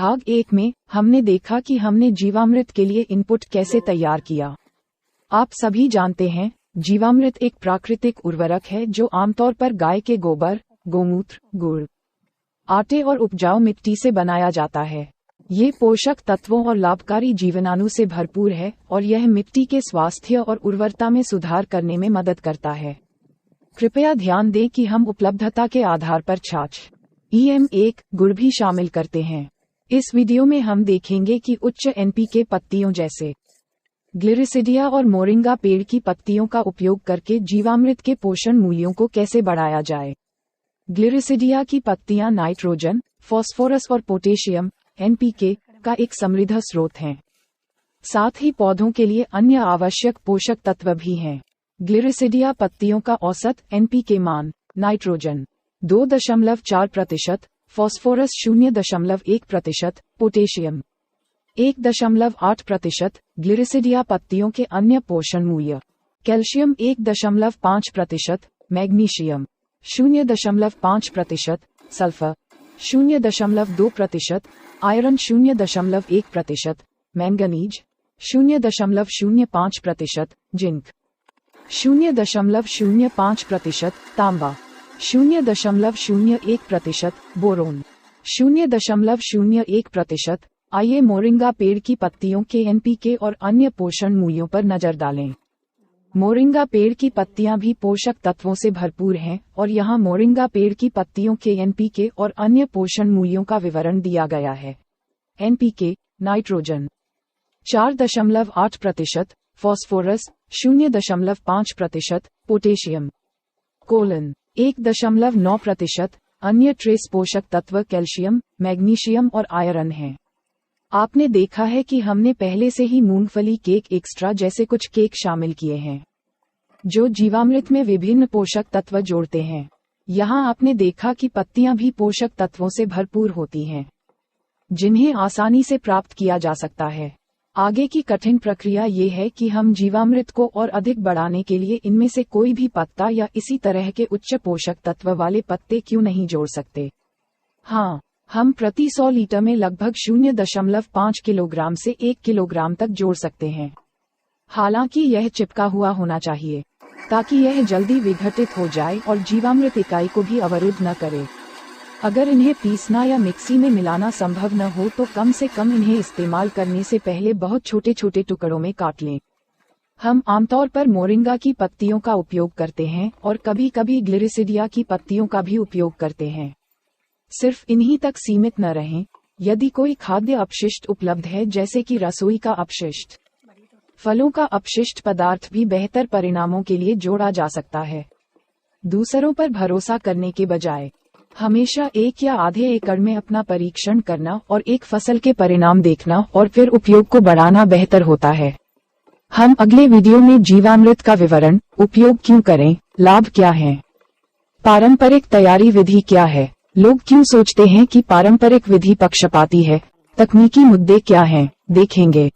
भाग 1 में हमने देखा कि हमने जीवामृत के लिए इनपुट कैसे तैयार किया। आप सभी जानते हैं, जीवामृत एक प्राकृतिक उर्वरक है जो आमतौर पर गाय के गोबर, गोमूत्र, गुड़, आटे और उपजाऊ मिट्टी से बनाया जाता है। ये पोषक तत्वों और लाभकारी जीवाणु से भरपूर है और यह मिट्टी के स्वास्थ्य और उर्वरता में सुधार करने में मदद करता है। कृपया ध्यान दें कि हम उपलब्धता के आधार पर छाछ, EM1 गुड़ भी शामिल करते हैं। इस वीडियो में हम देखेंगे कि उच्च NPK पत्तियों जैसे ग्लिरिसिडिया और मोरिंगा पेड़ की पत्तियों का उपयोग करके जीवामृत के पोषण मूल्यों को कैसे बढ़ाया जाए। ग्लिरिसिडिया की पत्तियां नाइट्रोजन, फास्फोरस और पोटेशियम NPK का एक समृद्ध स्रोत हैं। साथ ही पौधों के लिए अन्य आवश्यक पोषक तत्व भी हैं। ग्लिरिसिडिया पत्तियों का औसत NPK मान नाइट्रोजन 2.4%, फास्फोरस 0.1%, पोटेशियम 1.8%। ग्लिरिसिडिया पत्तियों के अन्य पोषण मूल्य: calcium 1.5%, magnesium 0.5%, sulphur 0.2%, iron 0.1%, manganese 0.05%, zinc 0.05%, तांबा 0.01%, बोरोन 0.01%। आइए मोरिंगा पेड़ की पत्तियों के NPK और अन्य पोषण मूल्यों पर नजर डालें। मोरिंगा पेड़ की पत्तियां भी पोषक तत्वों से भरपूर हैं और यहाँ मोरिंगा पेड़ की पत्तियों के NPK और अन्य पोषण मूल्यों का विवरण दिया गया है। NPK nitrogen 4.8%, phosphorus 0.5%, potassium 1.9%। अन्य ट्रेस पोषक तत्व कैल्शियम, मैग्नीशियम और आयरन हैं। आपने देखा है कि हमने पहले से ही मूंगफली केक एक्स्ट्रा जैसे कुछ केक शामिल किए हैं, जो जीवामृत में विभिन्न पोषक तत्व जोड़ते हैं। यहाँ आपने देखा कि पत्तियां भी पोषक तत्वों से भरपूर होती हैं, जिन्हें आसानी से प्राप्त किया जा सकता है। आगे की कठिन प्रक्रिया ये है कि हम जीवामृत को और अधिक बढ़ाने के लिए इनमें से कोई भी पत्ता या इसी तरह के उच्च पोषक तत्व वाले पत्ते क्यों नहीं जोड़ सकते। हाँ, हम प्रति 100 लीटर में लगभग 0.5 किलोग्राम से 1 किलोग्राम तक जोड़ सकते हैं। हालांकि यह चिपका हुआ होना चाहिए ताकि यह जल्दी विघटित हो जाए और जीवामृत इकाई को भी अवरुद्ध न करे। अगर इन्हें पीसना या मिक्सी में मिलाना संभव न हो तो कम से कम इन्हें इस्तेमाल करने से पहले बहुत छोटे छोटे टुकड़ों में काट लें। हम आमतौर पर मोरिंगा की पत्तियों का उपयोग करते हैं और कभी कभी ग्लिरिसिडिया की पत्तियों का भी उपयोग करते हैं। सिर्फ इन्हीं तक सीमित न रहें। यदि कोई खाद्य अपशिष्ट उपलब्ध है जैसे कि रसोई का अपशिष्ट, फलों का अपशिष्ट पदार्थ भी बेहतर परिणामों के लिए जोड़ा जा सकता है। दूसरों पर भरोसा करने के बजाय हमेशा 1 या आधे एकड़ में अपना परीक्षण करना और एक फसल के परिणाम देखना और फिर उपयोग को बढ़ाना बेहतर होता है। हम अगले वीडियो में जीवामृत का विवरण, उपयोग क्यों करें, लाभ क्या हैं, पारंपरिक तैयारी विधि क्या है, लोग क्यों सोचते हैं कि पारंपरिक विधि पक्षपाती है, तकनीकी मुद्दे क्या हैं, देखेंगे।